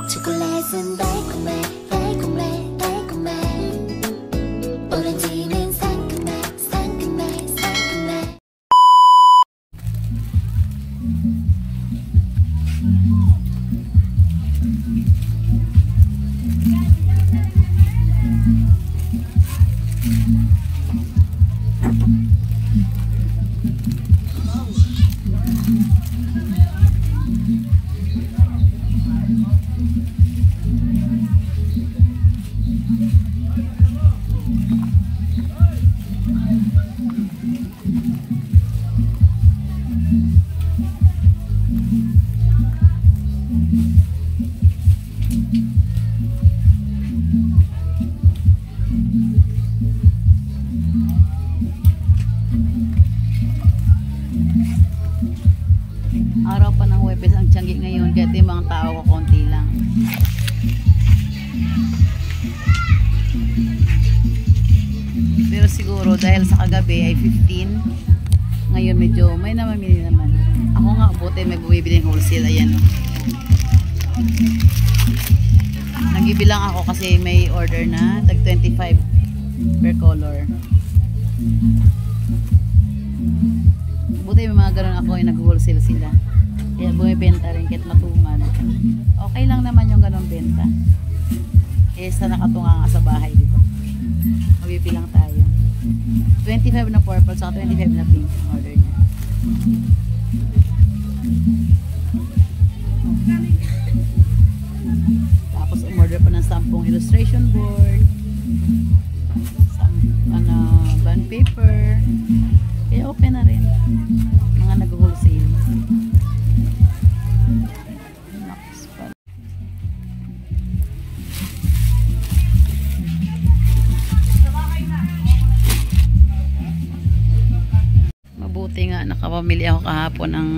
초콜릿은 달콤해 달콤해 달콤해 오렌지는 상큼해 상큼해 상큼해 Araw pa ng Huwebes ang Tiangge ngayon, kaya yung mga tao ko konti lang. Pero siguro dahil sa kagabi ay 15, ngayon medyo may namamili naman. Ako nga buti may bumibili ng wholesale. Ayan o. Nagibilang ako kasi may order na tag 25 per color. Buti may mga ganun ako yung nag-wholesale sila. Kaya bumibenta rin kahit matuman. Okay lang naman yung ganun benta. Sa nakatunga nga sa bahay, diba? Mabibilang tayo. 25 na purple, saka 25 na pink ang order niya. Tapos umorder pa ng 10 illustration board. Bond paper. Kaya okay na rin. Mga nag-wholesale. Mabuti nga nakapamili ako kahapon ng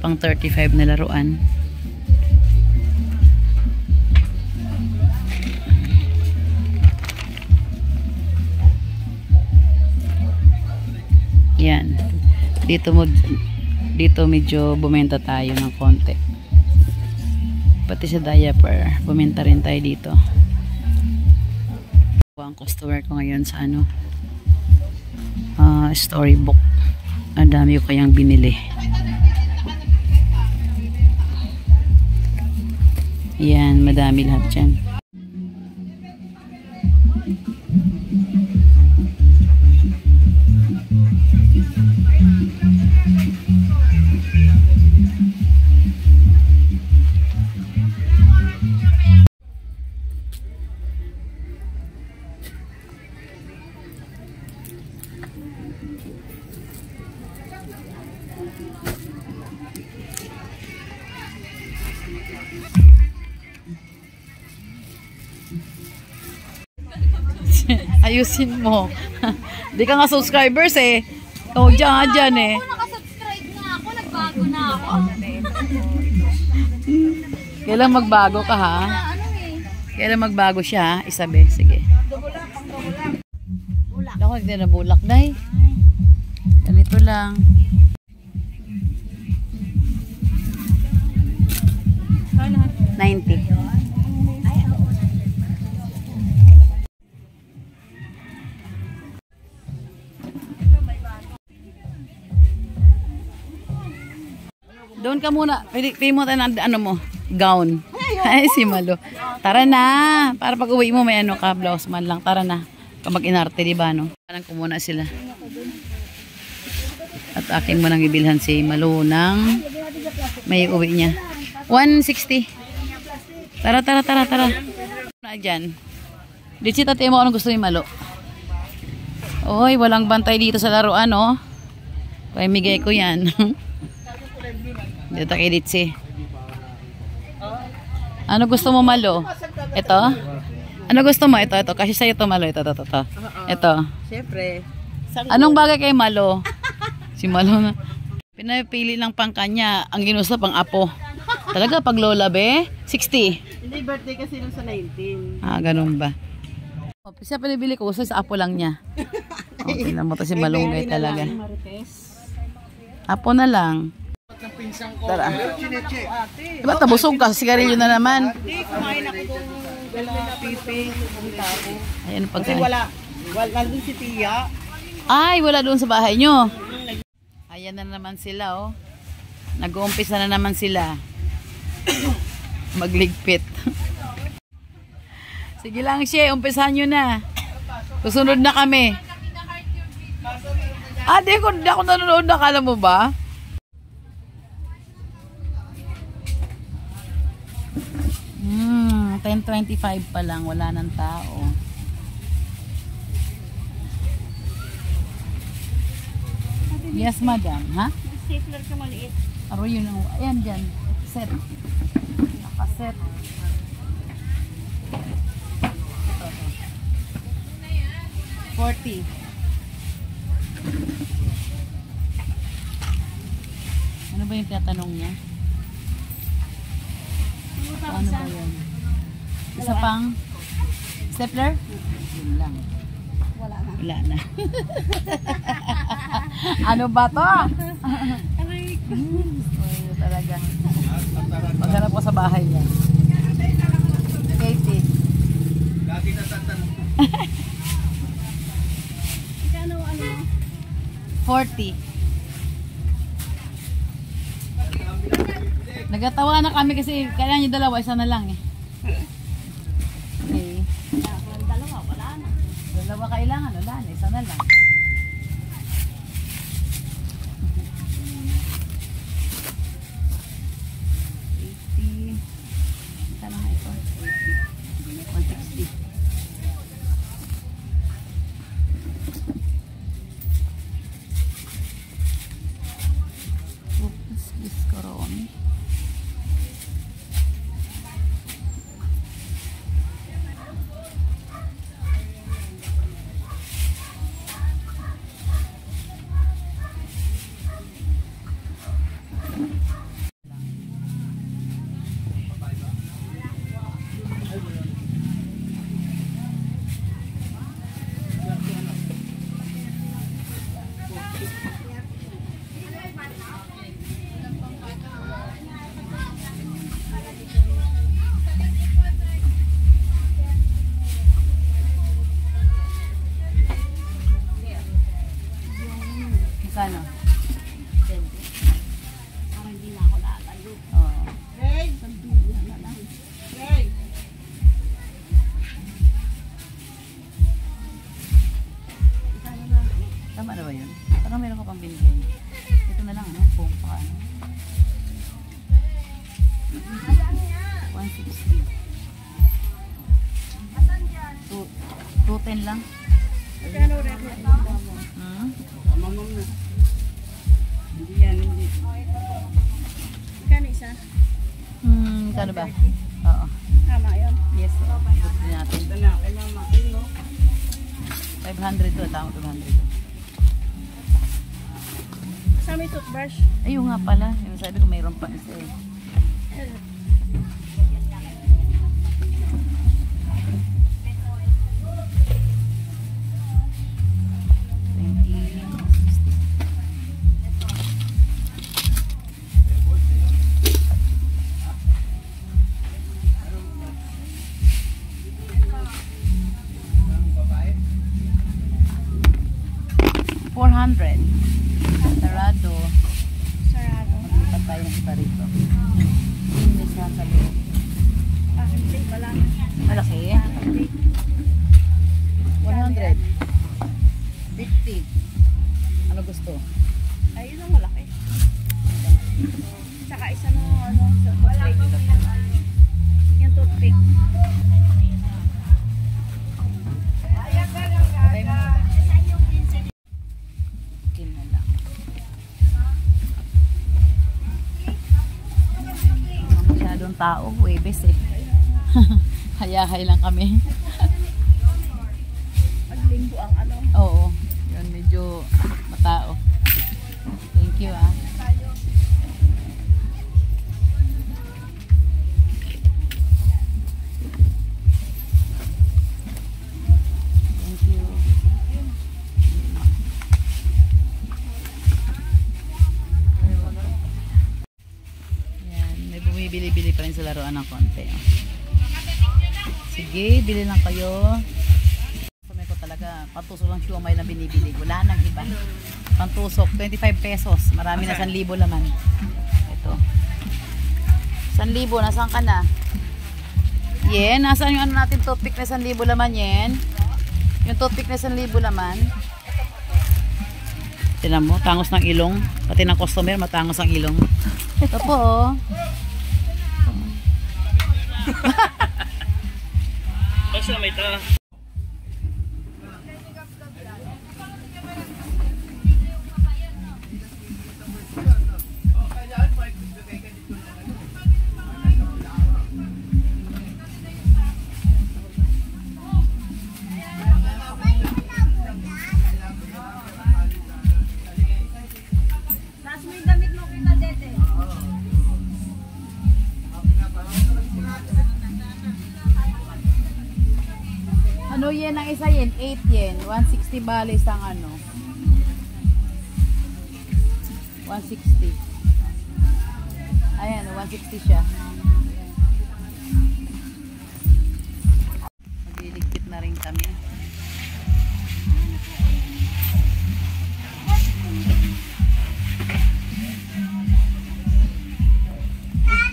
pang 35 na laruan. Yan. Dito medyo bumenta tayo ng konti. Pati sa diaper, bumenta rin tayo dito. Ang customer ko ngayon sa storybook. Ang dami ko kayang binili. Yan, madami lahat dyan. Ayusin mo. Di ka nga subscribers eh. O, dyan eh. Ako nakasubscribe na ako. Nagbago na ako. Kailan magbago ka ha? Kailan magbago siya ha? Isabi. Sige. Ako, hindi na bulak dahi. Ganito lang. $90. Doon ka muna. Pili mo tayo ng gown. Ay, si Malo. Tara na. Para pag uwi mo may ka, blouse man lang. Tara na. Kapag inarte, diba no? Parang kumuna sila. At aking manang ibilhan si Malo ng may uwi niya. 160. Tara. Na dyan. Dito tatay mo anong gusto ni Malo. Oy, walang bantay dito sa laruan, no? Kaya migay ko yan. Dito kay Ditsi. Ano gusto mo, Malo? Ito? Ano gusto mo? Ito. Kasi sa'yo ito, Malo. Ito. Ito. Siyempre. Anong bagay kay Malo? Si Malo na. Pinapili lang pang kanya. Ang ginusto pang apo. Talaga, pag lola be? 60. Hindi, birthday kasi nung sa 19. Ah, ganun ba? Siya pinabili ko. Gusto sa apo lang niya. Tingnan mo to si Malunggay talaga. Apo na lang. Tara. Diba tabusog ka? Sigarilyo na naman. Hindi, kumain ako doon dala pipi. Pumunta ako. Ayan ang Kasi pagkain. wala nandun si Tia. Ay, wala doon sa bahay nyo. Ayan na naman sila, oh. Nag-uumpisa na naman sila. Magligpit. Sige lang, She. Umpisahan nyo na. Susunod na kami. Di ako nanonood. Nakala mo ba? Hmm, 10:25 pa lang. Wala ng tao. Yes, madam. Ha? Stapler ka maliit. Aro yun ang... Ayan dyan. Set. Nakaset. Ito. 40. Ano ba yung tinatanong niya? Ano ba yun? Isa pang stapler? Yun lang. Wala na. Ano ba to? Ay, talaga. Maghanap ko sa bahay niya. Katie. Lagi na tatanong. 40. Nagatawa na kami kasi kailangan yung dalawa, isa na lang eh. Okay. Dalawa, wala na. Dalawa kailangan, wala na, isa na lang. Isa na nga ito. 160. Oops, biscoroni. Kano? Parang hindi na ako lalayo. Oo. Hey! Sanduyan na lang. Hey! Tama na ba yun? Parang meron ka pang binigay. Ito na lang, ano? Kung paano. 160. 210 lang. Magkano rin? Hmm? Mamam na. Hindi yan, hindi. Magkano isa? Kano ba? Oo. Tama yun. Yes, oo. Gusto natin. Ito na, kay mama. Ayun, no? 500 to, tama 200. Sa may toothbrush. Ayun nga pala. Yung sabi ko mayroon pa isa eh. $400. Sarado. Sarado. Maglipat tayo ng iba rito. Yung may sa loob. Aking plate wala na. Malaki. 100. 50. Ano gusto? Ay, yun ang malaki. Tsaka isa no, ano, sa toothpick. Yung toothpick. Patay mo na. Akin na lang. Masyadong tao. Huwebes eh. Hayahay lang kami. Maglinggo ang ano. Oo. Yun, medyo matao. Thank you ah. bumibili-bili pa rin sa laruan ng konti. Oh. Sige, bili lang kayo. Sabi ko talaga, pantusok ng siomay na binibili. Wala nang iba. Pantusok, 25 pesos. Marami na 1,000 laman. Ito. 1,000, nasaan ka na? Yen, nasaan yung ano natin toothpick na 1,000 laman, Yen? Yung toothpick na 1,000 laman. Tinan mo, tangos ng ilong. Pati ng customer, matangos ang ilong. Ito po, oh. Basta may ito. Ano yen ang isa yen? 8 yen. 160 balis ang ano. 160. Ayan, 160 siya. Magliligpit na rin kami.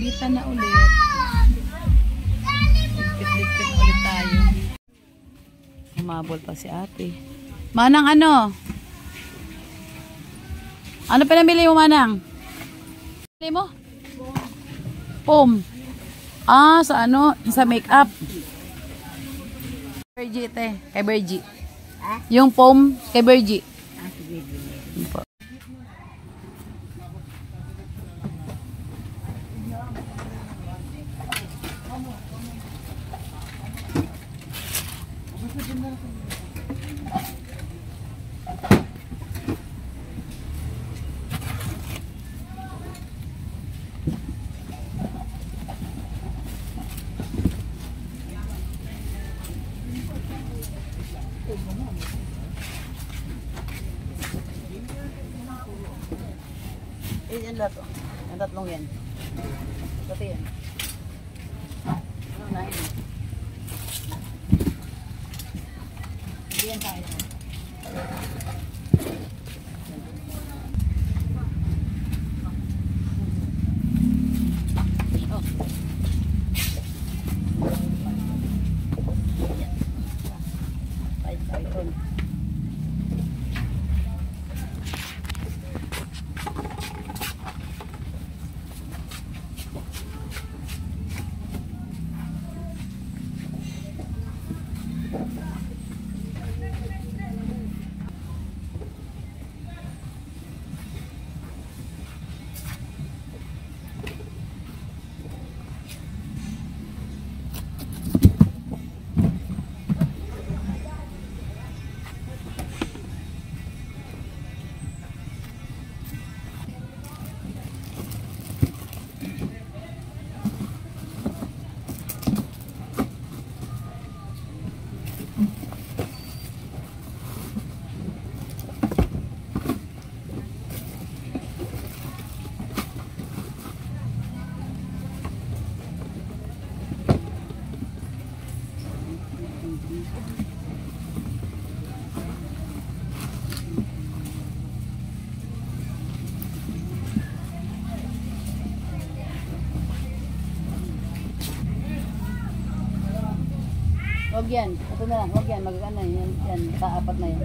Ligpitan na ulit. Ligpit na ulit tayo. Umabol pa si ate. Manang ano? Ano pinamili mo, Manang? Pinamili mo? Pom. Ah, sa ano? Sa makeup. Bergie, te. Kay Bergie. Yung pom kay Bergie. Yan lahat. Yung tatlong yan. Dati yan. Ano na yun? Hindi yan tayo. Huwag yan. Ito na lang. Huwag yan. Mag-ano yan. Yan. Kaapat na yan.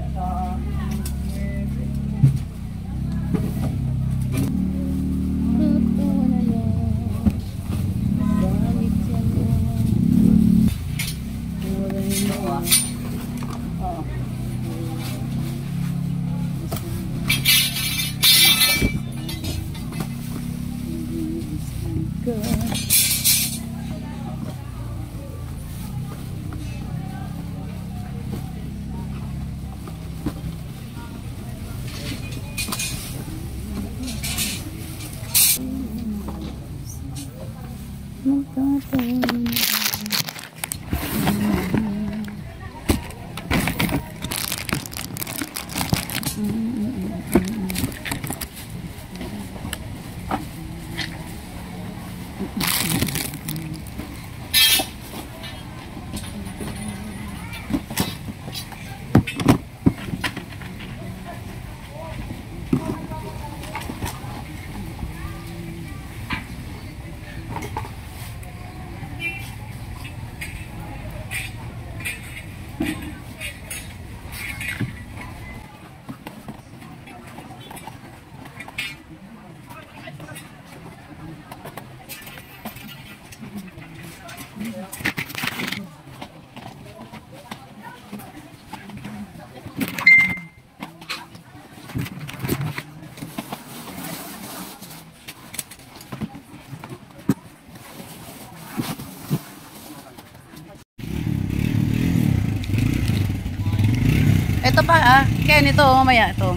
Ito pa Ken, ito mamaya ito.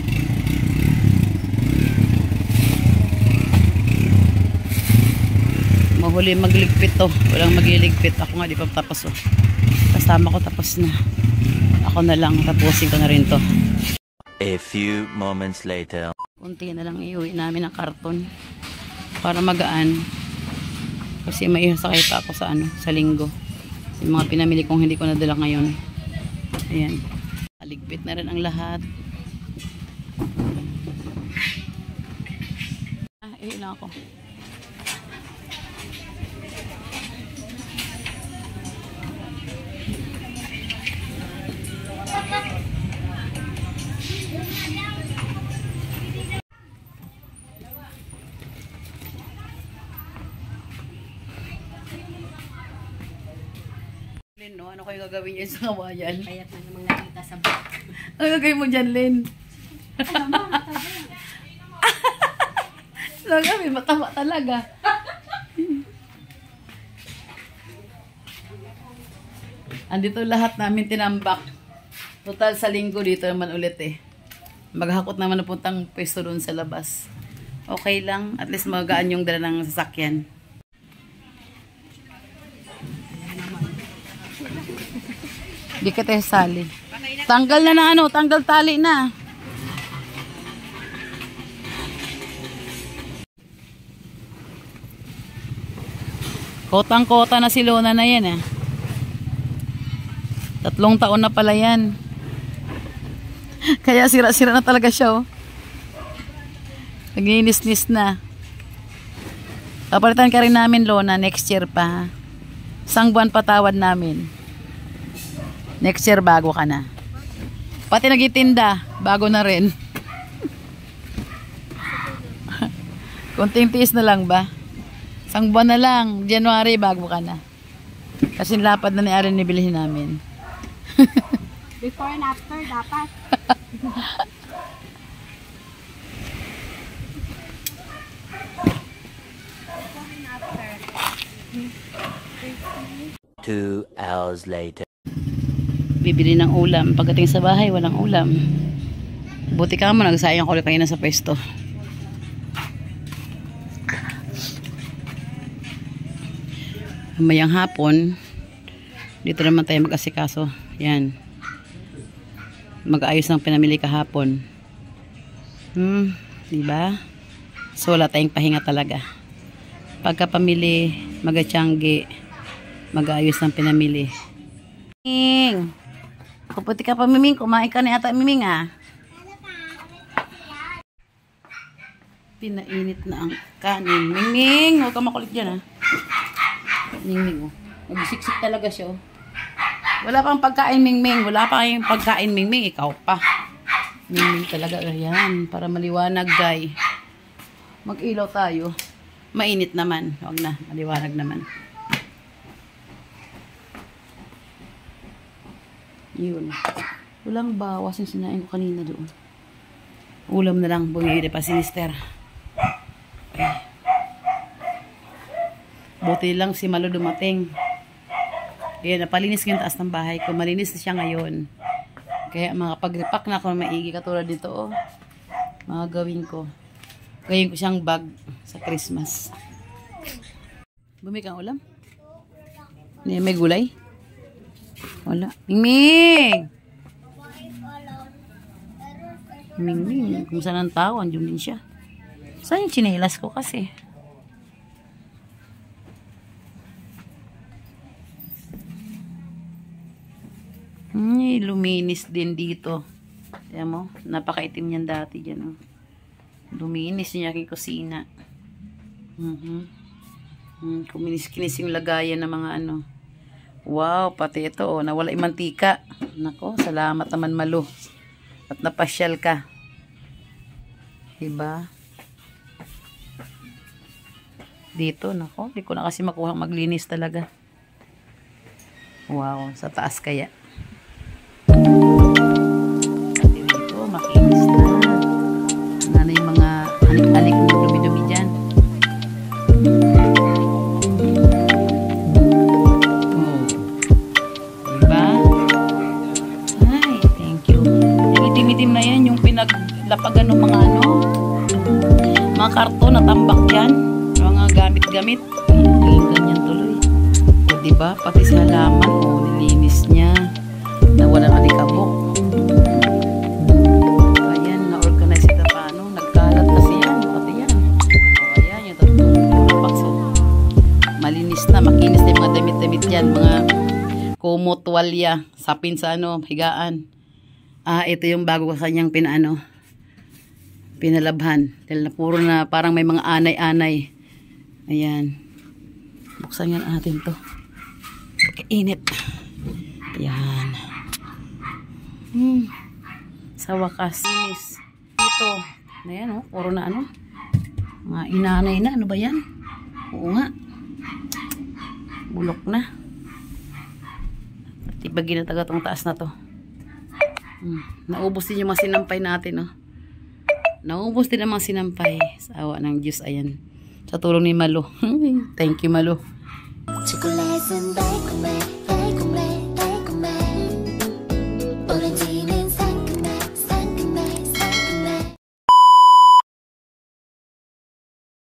Mahuli magligpit to. Walang magliligpit. Ako nga di pa tapos oh. Kasama ko tapos na. Ako na lang, tapusin ko na rin to. A few moments later. Kunti na lang iuwi namin ng karton para magaan. Kasi may sakay pa ako sa sa linggo. Yung mga pinamili kong hindi ko nadala ngayon. Ayan. Ligpit na rin ang lahat. Ihi lang ako. No, ano kayo gagawin niyo sa kawayan? Payat na namang nakita sa bag. Ano gagawin mo dyan, Lynn? Gagawin, mataba talaga. Andito lahat namin tinambak. Total sa linggo dito naman ulit eh. Maghakot naman na puntang pwesto doon sa labas. Okay lang, at least magaan yung dala ng sasakyan. Di ka tayo sali. Tanggal na ng tanggal tali na. Kotang-kota na si Lona na yan 3 taon na pala yan. Kaya sira-sira na talaga siya oh. Naginis-nis na. Papalitan ka rin namin Lona next year pa. Isang buwan patawad namin. Next year, bago ka na. Pati nagitinda, bago na rin. Kunting tiis na lang ba? Isang buwan na lang, January, bago ka na. Kasi lapad na ni Aaron nibilihin namin. Before and after, dapat. Before and after. 2 hours later. Bibili ng ulam. Pagdating sa bahay, walang ulam. Buti ka mo, nagsayang ko kanina sa pwesto. Mamayang hapon, dito naman tayo mag-asikaso. Yan. Mag-aayos ng pinamili kahapon. Diba? So, wala tayong pahinga talaga. Pagka pamili, mag-atiyanggi, mag-aayos ng pinamili. Kaputi ka pa, Miming. Kumain ka na ata, Miming, Pinainit na ang kanin. Miming, huwag ka makulit dyan, Miming, nagsiksik talaga siya, Wala pang pagkain, Miming. Wala pa kayong pagkain, Miming. Ikaw pa. Miming talaga. Ayan, para maliwanag, guys. Mag-ilaw tayo. Mainit naman. Huwag na, maliwanag naman. Yun. Walang bawas yung sinain ko kanina doon. Ulam na lang. Bumili pa si Mister. Okay. Buti lang si Malo dumating. Ayan, napalinis ko yung taas ng bahay ko. Malinis na siya ngayon. Kaya makapag-repack na ako ng maigi katulad dito. Mga gawin ko. Gawin ko siyang bag sa Christmas. Bumili kang ulam? May gulay? Wala. Mingming! Mingming. Kung saan ang tao, andun din siya. Saan yung chinelas ko kasi? Luminis din dito. Tiyan mo, napakaitim niyan dati dyan. Oh. Luminis yung aking kusina. Kuminis-kinis yung lagayan ng mga ano. Wow, pati ito. Oh, nawala yung mantika. Nako, salamat naman Malu. At napasyal ka. Diba? Dito, nako. Di ko na kasi makuha maglinis talaga. Wow, sa taas kaya. Pati dito, makinis na. Ano yung mga anik-anik na dumi-dumi dyan. Oh. Diba? Ay, thank you. Yung itim-itim na yan, yung pinaglapagan ng mga ano, mga karton na tambak yan. Mga gamit-gamit. Ayan, ganyan tuloy. O, diba? Pati sa halaman, o, nilinis niya. Nawalang alikabok. Ayan, na-organize ito paano. Nagkalat kasi yan. Pati yan. O, ayan, yung tapakso. Malinis na, makinis na yung mga damit-damit yan. Mga kumot, tuwalya, sapin sa ano, higaan. Ito yung bago ko kanyang pinalabhan. Dahil na puro na parang may mga anay-anay. Ayan. Buksan nga natin to. Kainit. Ayan. Sa wakas. Inis. Ito. Ayan oh. Puro na ano. Mga inanay na. Ano ba yan? Oo nga. Bulok na. At ibagi na taga tong taas na to. Naubos din yung mga sinampay natin oh. Naubos din ang mga sinampay. Sa awa ng Diyos. Ayan. Sa tulong ni Malu. Thank you, Malu. 초콜릿은 달콤해